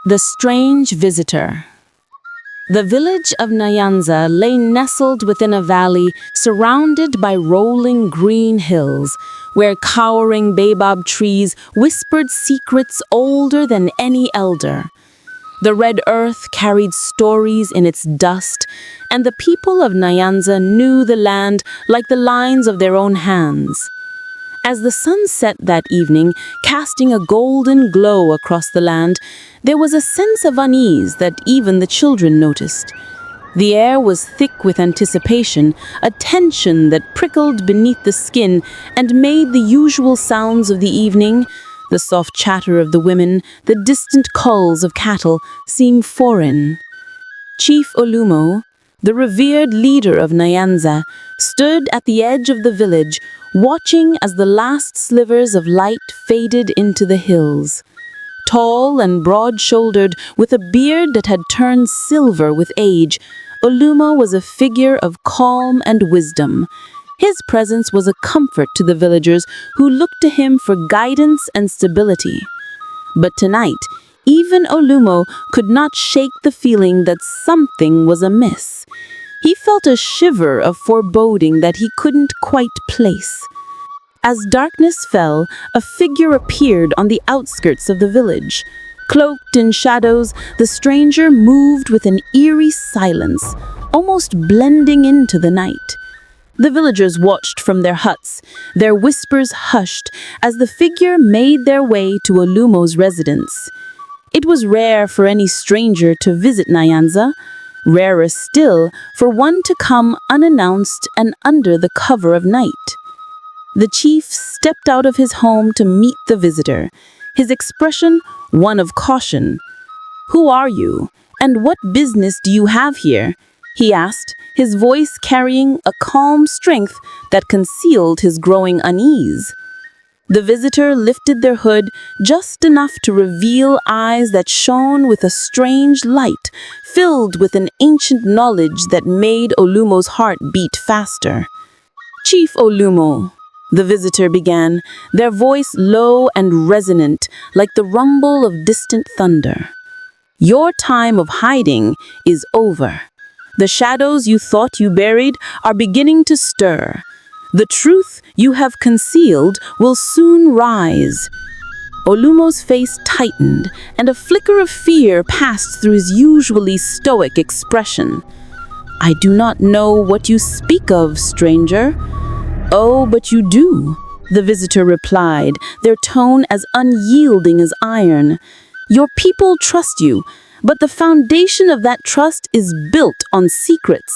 The strange visitor. The village of Nyanza lay nestled within a valley surrounded by rolling green hills, where cowering baobab trees whispered secrets older than any elder. The red earth carried stories in its dust, and the people of Nyanza knew the land like the lines of their own hands. As the sun set that evening, casting a golden glow across the land, there was a sense of unease that even the children noticed. The air was thick with anticipation, a tension that prickled beneath the skin and made the usual sounds of the evening, the soft chatter of the women, the distant calls of cattle, seem foreign. Chief Olumo, the revered leader of Nyanza, stood at the edge of the village, watching as the last slivers of light faded into the hills. Tall and broad-shouldered, with a beard that had turned silver with age, Olumo was a figure of calm and wisdom. His presence was a comfort to the villagers who looked to him for guidance and stability. But tonight, even Olumo could not shake the feeling that something was amiss. He felt a shiver of foreboding that he couldn't quite place. As darkness fell, a figure appeared on the outskirts of the village. Cloaked in shadows, the stranger moved with an eerie silence, almost blending into the night. The villagers watched from their huts, their whispers hushed as the figure made their way to Olumo's residence. It was rare for any stranger to visit Nyanza, rarer still for one to come unannounced and under the cover of night. The chief stepped out of his home to meet the visitor, his expression one of caution. "Who are you, and what business do you have here?" he asked, his voice carrying a calm strength that concealed his growing unease. The visitor lifted their hood just enough to reveal eyes that shone with a strange light, filled with an ancient knowledge that made Olumo's heart beat faster. "Chief Olumo," the visitor began, their voice low and resonant like the rumble of distant thunder. "Your time of hiding is over. The shadows you thought you buried are beginning to stir. The truth you have concealed will soon rise." Olumo's face tightened, and a flicker of fear passed through his usually stoic expression. "I do not know what you speak of, stranger." "Oh, but you do," the visitor replied, their tone as unyielding as iron. "Your people trust you, but the foundation of that trust is built on secrets.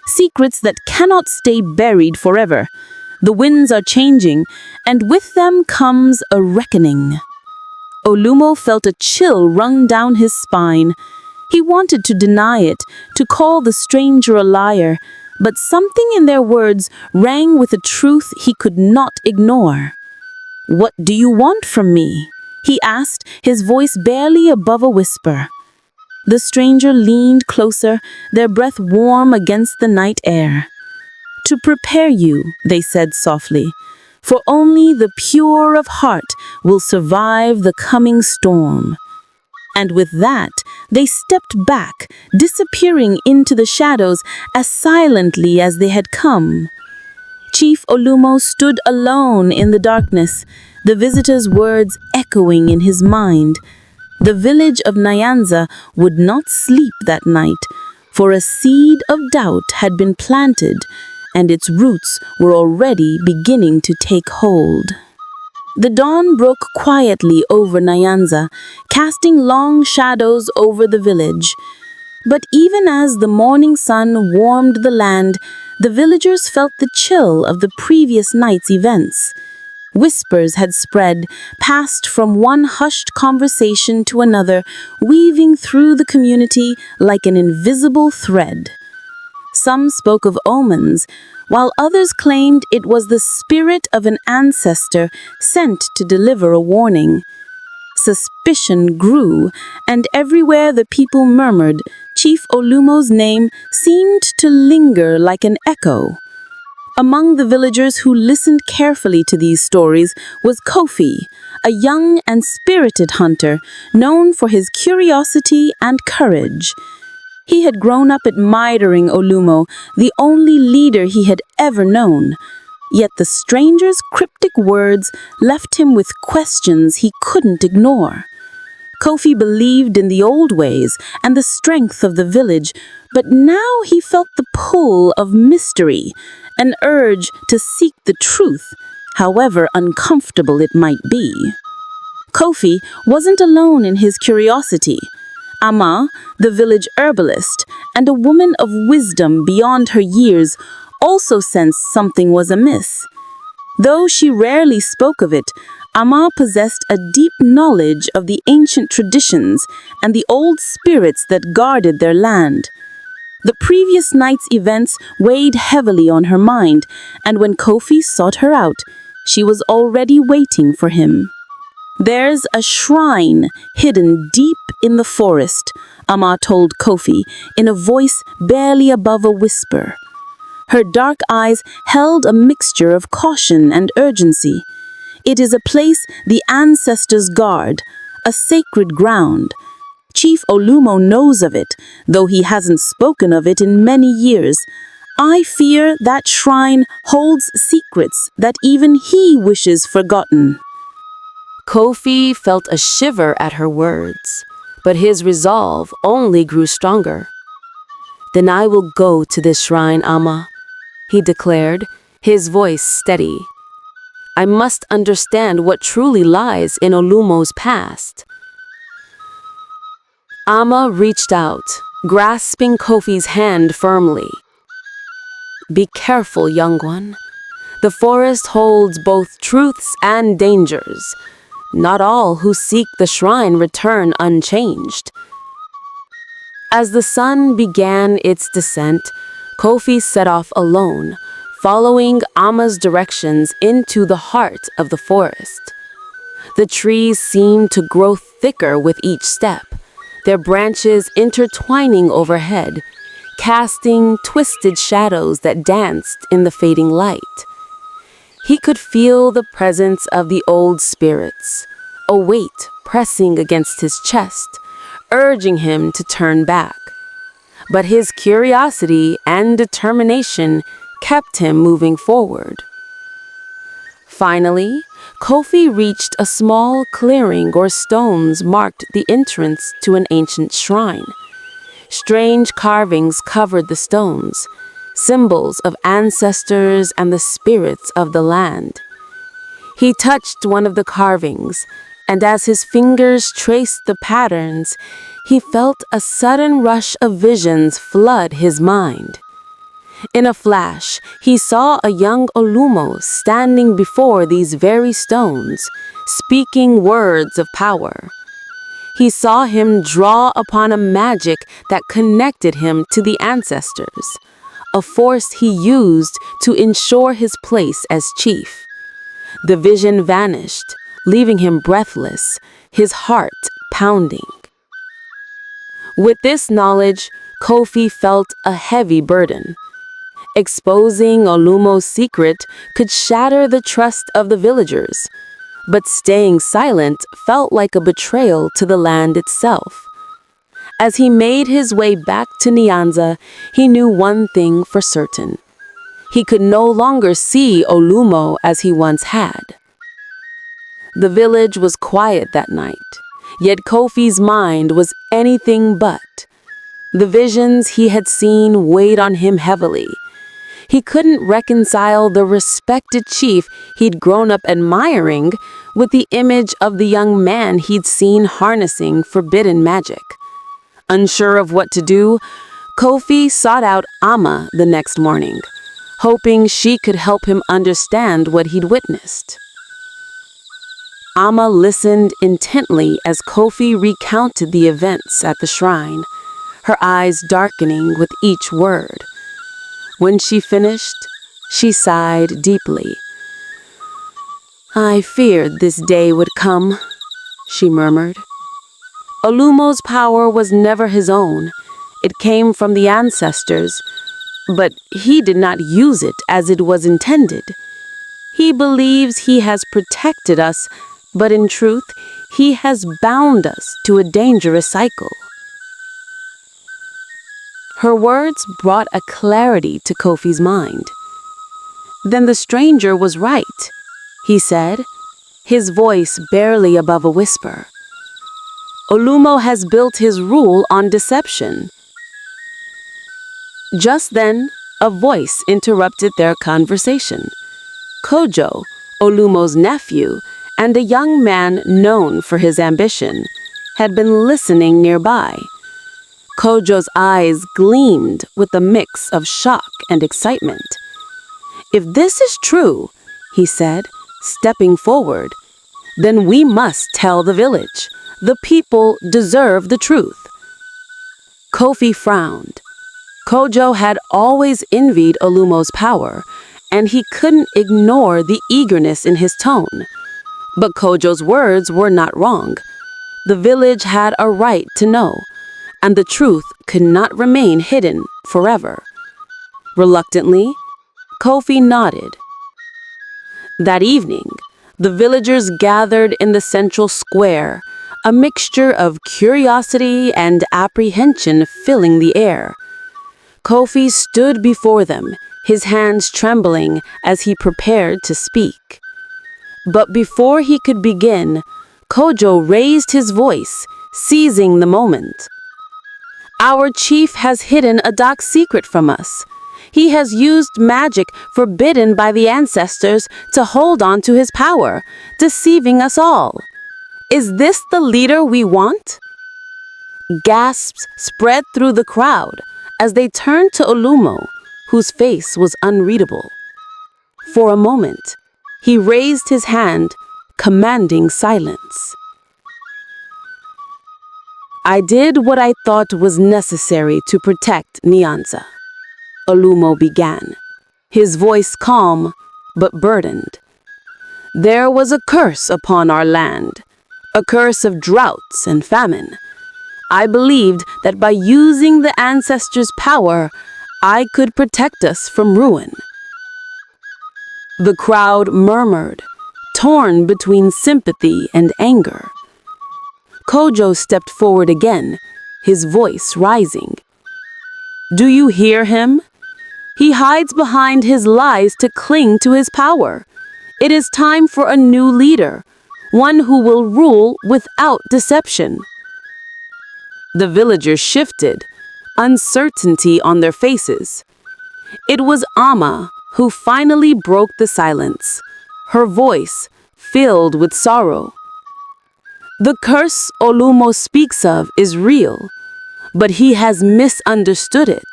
Secrets that cannot stay buried forever. The winds are changing, and with them comes a reckoning." Olumo felt a chill run down his spine. He wanted to deny it, to call the stranger a liar, but something in their words rang with a truth he could not ignore. "What do you want from me?" he asked, his voice barely above a whisper. The stranger leaned closer, their breath warm against the night air. "To prepare you," they said softly, "for only the pure of heart will survive the coming storm." And with that, they stepped back, disappearing into the shadows as silently as they had come. Chief Olumo stood alone in the darkness, the visitor's words echoing in his mind. The village of Nyanza would not sleep that night, for a seed of doubt had been planted, and its roots were already beginning to take hold. The dawn broke quietly over Nyanza, casting long shadows over the village. But even as the morning sun warmed the land, the villagers felt the chill of the previous night's events. Whispers had spread, passed from one hushed conversation to another, weaving through the community like an invisible thread. Some spoke of omens, while others claimed it was the spirit of an ancestor sent to deliver a warning. Suspicion grew, and everywhere the people murmured, Chief Olumo's name seemed to linger like an echo. Among the villagers who listened carefully to these stories was Kofi, a young and spirited hunter known for his curiosity and courage. He had grown up admiring Olumo, the only leader he had ever known. Yet the stranger's cryptic words left him with questions he couldn't ignore. Kofi believed in the old ways and the strength of the village, but now he felt the pull of mystery, an urge to seek the truth, however uncomfortable it might be. Kofi wasn't alone in his curiosity. Ama, the village herbalist, and a woman of wisdom beyond her years, also sensed something was amiss. Though she rarely spoke of it, Ama possessed a deep knowledge of the ancient traditions and the old spirits that guarded their land. The previous night's events weighed heavily on her mind, and when Kofi sought her out, she was already waiting for him. "There's a shrine hidden deep in the forest," Ama told Kofi in a voice barely above a whisper. Her dark eyes held a mixture of caution and urgency. "It is a place the ancestors guard, a sacred ground. Chief Olumo knows of it, though he hasn't spoken of it in many years. I fear that shrine holds secrets that even he wishes forgotten." Kofi felt a shiver at her words, but his resolve only grew stronger. "Then I will go to this shrine, Ama," he declared, his voice steady. "I must understand what truly lies in Olumo's past." Ama reached out, grasping Kofi's hand firmly. "Be careful, young one. The forest holds both truths and dangers. Not all who seek the shrine return unchanged." As the sun began its descent, Kofi set off alone, following Ama's directions into the heart of the forest. The trees seemed to grow thicker with each step, their branches intertwining overhead, casting twisted shadows that danced in the fading light. He could feel the presence of the old spirits, a weight pressing against his chest, urging him to turn back. But his curiosity and determination kept him moving forward. Finally, Kofi reached a small clearing where stones marked the entrance to an ancient shrine. Strange carvings covered the stones, symbols of ancestors and the spirits of the land. He touched one of the carvings, and as his fingers traced the patterns, he felt a sudden rush of visions flood his mind. In a flash, he saw a young Olumo standing before these very stones, speaking words of power. He saw him draw upon a magic that connected him to the ancestors, a force he used to ensure his place as chief. The vision vanished, leaving him breathless, his heart pounding. With this knowledge, Kofi felt a heavy burden. Exposing Olumo's secret could shatter the trust of the villagers, but staying silent felt like a betrayal to the land itself. As he made his way back to Nyanza, he knew one thing for certain. He could no longer see Olumo as he once had. The village was quiet that night, yet Kofi's mind was anything but. The visions he had seen weighed on him heavily. He couldn't reconcile the respected chief he'd grown up admiring with the image of the young man he'd seen harnessing forbidden magic. Unsure of what to do, Kofi sought out Ama the next morning, hoping she could help him understand what he'd witnessed. Ama listened intently as Kofi recounted the events at the shrine, her eyes darkening with each word. When she finished, she sighed deeply. "I feared this day would come," she murmured. Olumo's power was never his own. It came from the ancestors, but he did not use it as it was intended. He believes he has protected us but in truth, he has bound us to a dangerous cycle." Her words brought a clarity to Kofi's mind. "Then the stranger was right," he said, his voice barely above a whisper. "Olumo has built his rule on deception." Just then, a voice interrupted their conversation. Kojo, Olumo's nephew, and a young man known for his ambition, had been listening nearby. Kojo's eyes gleamed with a mix of shock and excitement. "If this is true," he said, stepping forward, "then we must tell the village. The people deserve the truth." Kofi frowned. Kojo had always envied Olumo's power, and he couldn't ignore the eagerness in his tone. But Kojo's words were not wrong. The village had a right to know, and the truth could not remain hidden forever. Reluctantly, Kofi nodded. That evening, the villagers gathered in the central square, a mixture of curiosity and apprehension filling the air. Kofi stood before them, his hands trembling as he prepared to speak. But before he could begin, Kojo raised his voice, seizing the moment. "Our chief has hidden a dark secret from us. He has used magic forbidden by the ancestors to hold on to his power, deceiving us all. Is this the leader we want?" Gasps spread through the crowd as they turned to Olumo, whose face was unreadable. For a moment, he raised his hand, commanding silence. "I did what I thought was necessary to protect Nyanza," Olumo began, his voice calm but burdened. "There was a curse upon our land, a curse of droughts and famine. I believed that by using the ancestors' power, I could protect us from ruin." The crowd murmured, torn between sympathy and anger. Kojo stepped forward again, his voice rising. "Do you hear him? He hides behind his lies to cling to his power. It is time for a new leader, one who will rule without deception." The villagers shifted, uncertainty on their faces. It was Amma who finally broke the silence, her voice filled with sorrow. "The curse Olumo speaks of is real, but he has misunderstood it.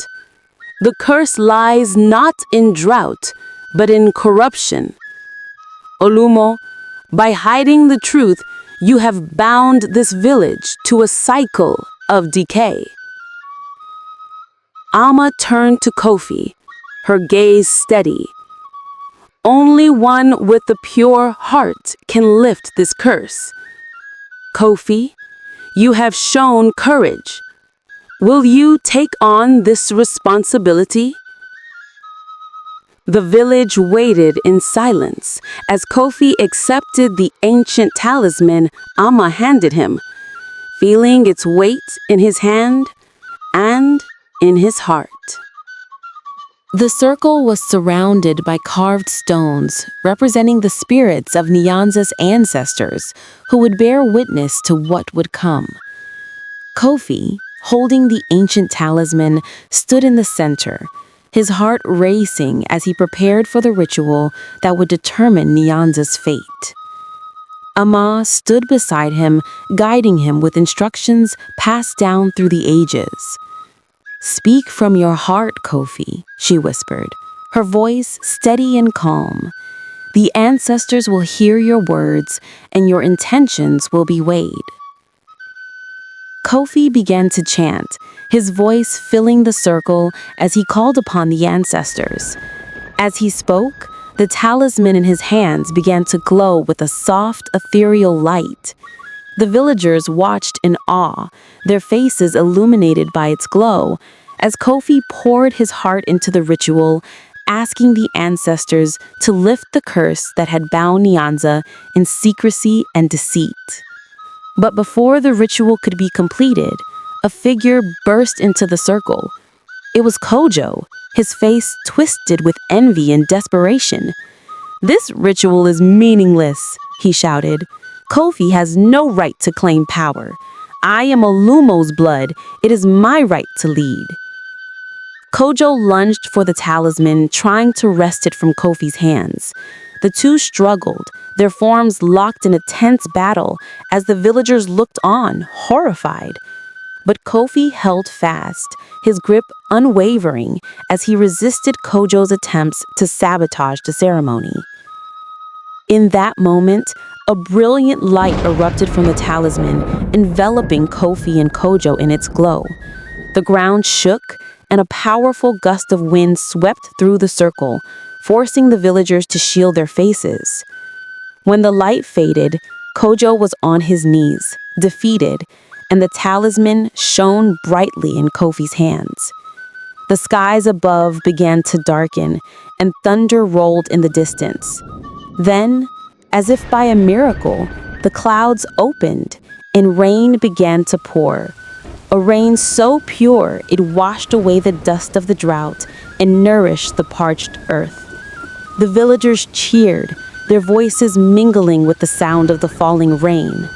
The curse lies not in drought, but in corruption. Olumo, by hiding the truth, you have bound this village to a cycle of decay." Amma turned to Kofi, her gaze steady. "Only one with a pure heart can lift this curse. Kofi, you have shown courage. Will you take on this responsibility?" The village waited in silence as Kofi accepted the ancient talisman Amma handed him, feeling its weight in his hand and in his heart. The circle was surrounded by carved stones representing the spirits of Nyanza's ancestors who would bear witness to what would come. Kofi, holding the ancient talisman, stood in the center, his heart racing as he prepared for the ritual that would determine Nyanza's fate. Amma stood beside him, guiding him with instructions passed down through the ages. "Speak from your heart, Kofi," she whispered, her voice steady and calm. "The ancestors will hear your words, and your intentions will be weighed." Kofi began to chant, his voice filling the circle as he called upon the ancestors. As he spoke, the talisman in his hands began to glow with a soft, ethereal light. The villagers watched in awe, their faces illuminated by its glow, as Kofi poured his heart into the ritual, asking the ancestors to lift the curse that had bound Nyanza in secrecy and deceit. But before the ritual could be completed, a figure burst into the circle. It was Kojo, his face twisted with envy and desperation. "This ritual is meaningless," he shouted. "Kofi has no right to claim power. I am Olumo's blood. It is my right to lead." Kojo lunged for the talisman, trying to wrest it from Kofi's hands. The two struggled, their forms locked in a tense battle as the villagers looked on, horrified. But Kofi held fast, his grip unwavering as he resisted Kojo's attempts to sabotage the ceremony. In that moment, a brilliant light erupted from the talisman, enveloping Kofi and Kojo in its glow. The ground shook, and a powerful gust of wind swept through the circle, forcing the villagers to shield their faces. When the light faded, Kojo was on his knees, defeated, and the talisman shone brightly in Kofi's hands. The skies above began to darken, and thunder rolled in the distance. Then, as if by a miracle, the clouds opened, and rain began to pour. A rain so pure it washed away the dust of the drought and nourished the parched earth. The villagers cheered, their voices mingling with the sound of the falling rain.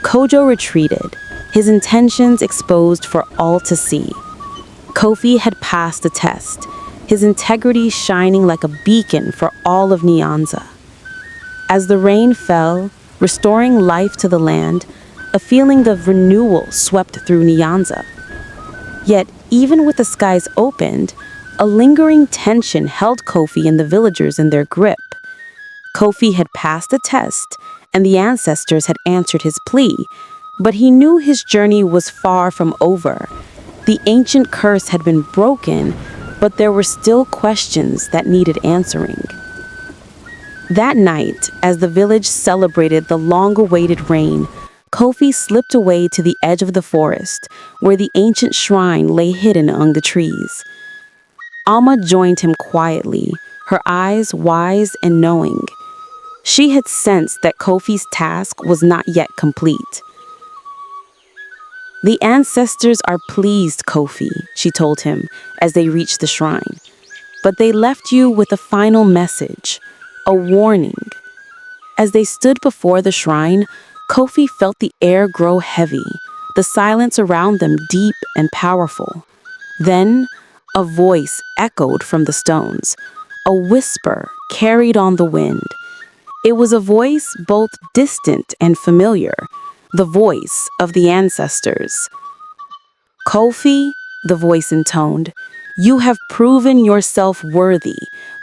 Kojo retreated, his intentions exposed for all to see. Kofi had passed the test, his integrity shining like a beacon for all of Nyanza. As the rain fell, restoring life to the land, a feeling of renewal swept through Nyanza. Yet, even with the skies opened, a lingering tension held Kofi and the villagers in their grip. Kofi had passed the test, and the ancestors had answered his plea, but he knew his journey was far from over. The ancient curse had been broken, but there were still questions that needed answering. That night, as the village celebrated the long-awaited rain, Kofi slipped away to the edge of the forest, where the ancient shrine lay hidden among the trees. Alma joined him quietly, her eyes wise and knowing. She had sensed that Kofi's task was not yet complete. "The ancestors are pleased, Kofi," she told him as they reached the shrine. "But they left you with a final message, a warning." As they stood before the shrine, Kofi felt the air grow heavy, the silence around them deep and powerful. Then, a voice echoed from the stones, a whisper carried on the wind. It was a voice both distant and familiar, the voice of the ancestors. "Kofi," the voice intoned, "you have proven yourself worthy,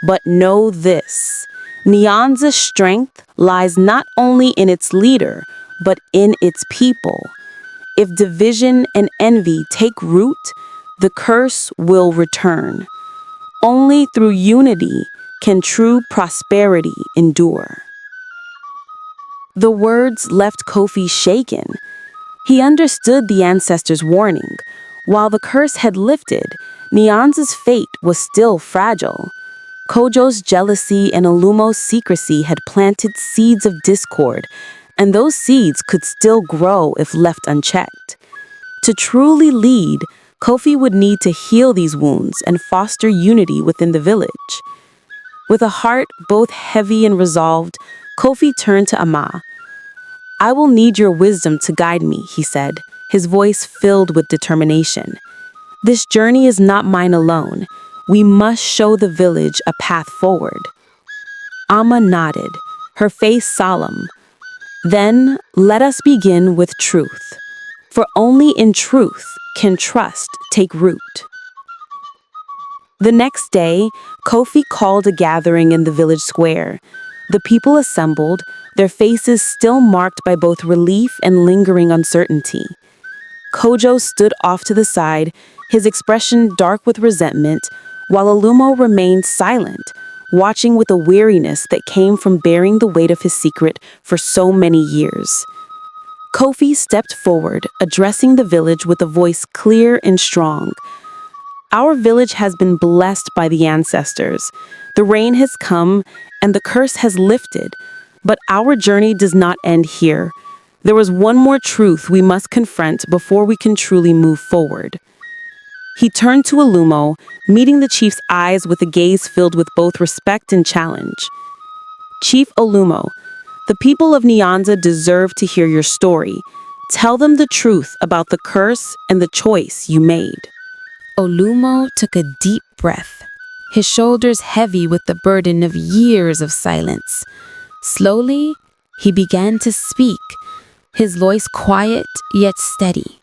but know this. Nyanza's strength lies not only in its leader, but in its people. If division and envy take root, the curse will return. Only through unity can true prosperity endure." The words left Kofi shaken. He understood the ancestors' warning. While the curse had lifted, Nyanza's fate was still fragile. Kojo's jealousy and Olumo's secrecy had planted seeds of discord, and those seeds could still grow if left unchecked. To truly lead, Kofi would need to heal these wounds and foster unity within the village. With a heart both heavy and resolved, Kofi turned to Ama. "I will need your wisdom to guide me," he said, his voice filled with determination. "This journey is not mine alone. We must show the village a path forward." Ama nodded, her face solemn. "Then let us begin with truth, for only in truth can trust take root." The next day, Kofi called a gathering in the village square. The people assembled, their faces still marked by both relief and lingering uncertainty. Kojo stood off to the side, his expression dark with resentment, while Olumo remained silent, watching with a weariness that came from bearing the weight of his secret for so many years. Kofi stepped forward, addressing the village with a voice clear and strong. Our village has been blessed by the ancestors. The rain has come and the curse has lifted. But our journey does not end here. There is one more truth we must confront before we can truly move forward. He turned to Olumo, meeting the chief's eyes with a gaze filled with both respect and challenge. Chief Olumo, the people of Nyanza deserve to hear your story. Tell them the truth about the curse and the choice you made. Olumo took a deep breath, his shoulders heavy with the burden of years of silence. Slowly, he began to speak, his voice quiet yet steady.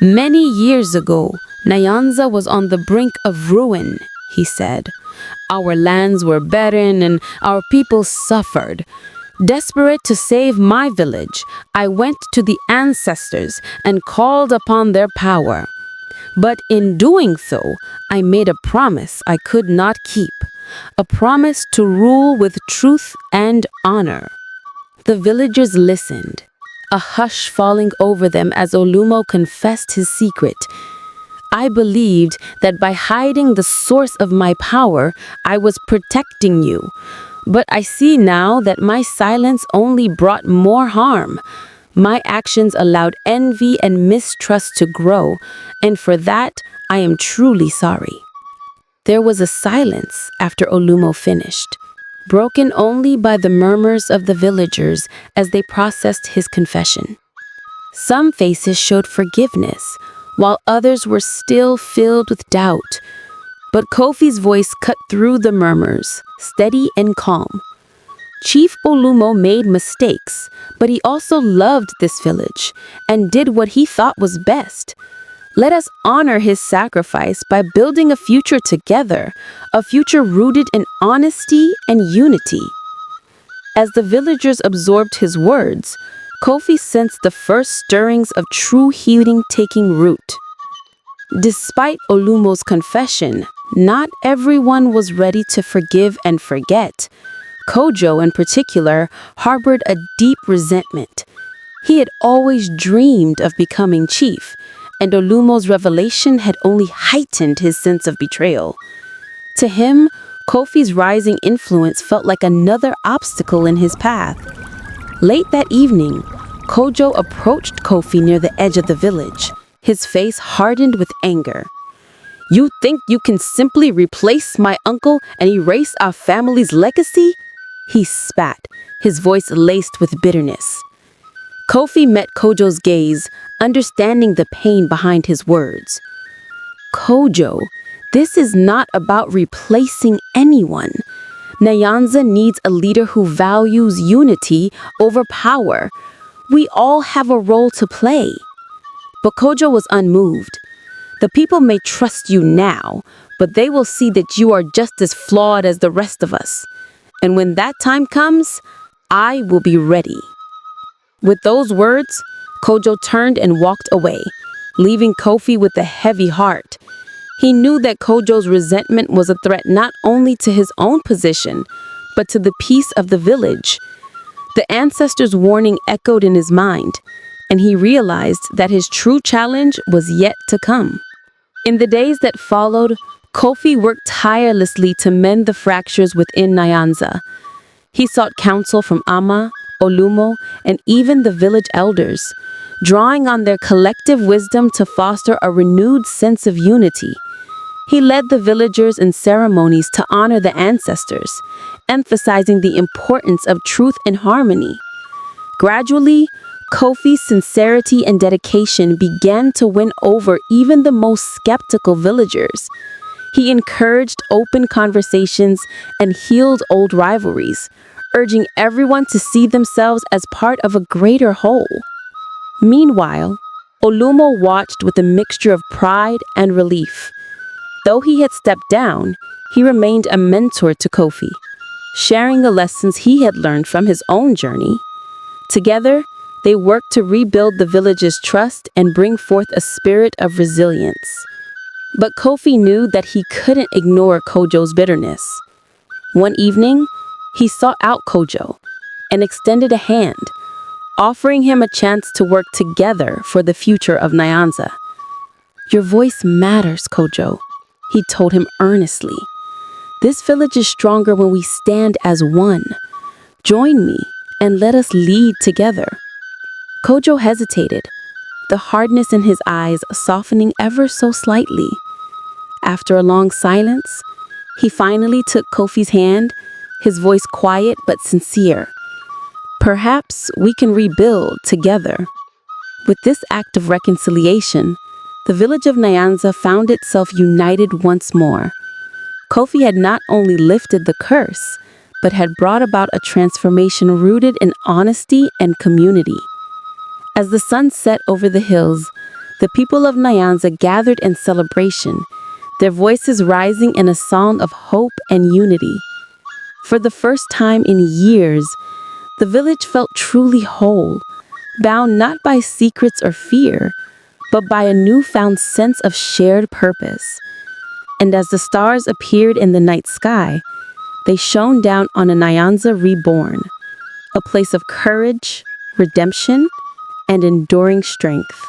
Many years ago, Nyanza was on the brink of ruin, he said. Our lands were barren and our people suffered. Desperate to save my village, I went to the ancestors and called upon their power. But in doing so, I made a promise I could not keep, a promise to rule with truth and honor. The villagers listened, a hush falling over them as Olumo confessed his secret. I believed that by hiding the source of my power, I was protecting you. But I see now that my silence only brought more harm. My actions allowed envy and mistrust to grow, and for that, I am truly sorry. There was a silence after Olumo finished, broken only by the murmurs of the villagers as they processed his confession. Some faces showed forgiveness, while others were still filled with doubt. But Kofi's voice cut through the murmurs, steady and calm. Chief Olumo made mistakes, but he also loved this village and did what he thought was best. Let us honor his sacrifice by building a future together, a future rooted in honesty and unity. As the villagers absorbed his words, Kofi sensed the first stirrings of true healing taking root. Despite Olumo's confession, not everyone was ready to forgive and forget. Kojo, in particular, harbored a deep resentment. He had always dreamed of becoming chief, and Olumo's revelation had only heightened his sense of betrayal. To him, Kofi's rising influence felt like another obstacle in his path. Late that evening, Kojo approached Kofi near the edge of the village, his face hardened with anger. "You think you can simply replace my uncle and erase our family's legacy?" He spat, his voice laced with bitterness. Kofi met Kojo's gaze, understanding the pain behind his words. "Kojo, this is not about replacing anyone. Nyanza needs a leader who values unity over power. We all have a role to play." But Kojo was unmoved. "The people may trust you now, but they will see that you are just as flawed as the rest of us. And when that time comes, I will be ready." With those words, Kojo turned and walked away, leaving Kofi with a heavy heart. He knew that Kojo's resentment was a threat not only to his own position, but to the peace of the village. The ancestors' warning echoed in his mind, and he realized that his true challenge was yet to come. In the days that followed, Kofi worked tirelessly to mend the fractures within Nyanza. He sought counsel from Ama, Olumo, and even the village elders, drawing on their collective wisdom to foster a renewed sense of unity. He led the villagers in ceremonies to honor the ancestors, emphasizing the importance of truth and harmony. Gradually, Kofi's sincerity and dedication began to win over even the most skeptical villagers. He encouraged open conversations and healed old rivalries, urging everyone to see themselves as part of a greater whole. Meanwhile, Olumo watched with a mixture of pride and relief. Though he had stepped down, he remained a mentor to Kofi, sharing the lessons he had learned from his own journey. Together, they worked to rebuild the village's trust and bring forth a spirit of resilience. But Kofi knew that he couldn't ignore Kojo's bitterness. One evening, he sought out Kojo and extended a hand, offering him a chance to work together for the future of Nyanza. "Your voice matters, Kojo," he told him earnestly. "This village is stronger when we stand as one. Join me and let us lead together." Kojo hesitated, the hardness in his eyes softening ever so slightly. After a long silence, he finally took Kofi's hand, his voice quiet but sincere. "Perhaps we can rebuild together." With this act of reconciliation, the village of Nyanza found itself united once more. Kofi had not only lifted the curse, but had brought about a transformation rooted in honesty and community. As the sun set over the hills, the people of Nyanza gathered in celebration, their voices rising in a song of hope and unity. For the first time in years, the village felt truly whole, bound not by secrets or fear, but by a newfound sense of shared purpose. And as the stars appeared in the night sky, they shone down on a Nyanza reborn, a place of courage, redemption, and enduring strength.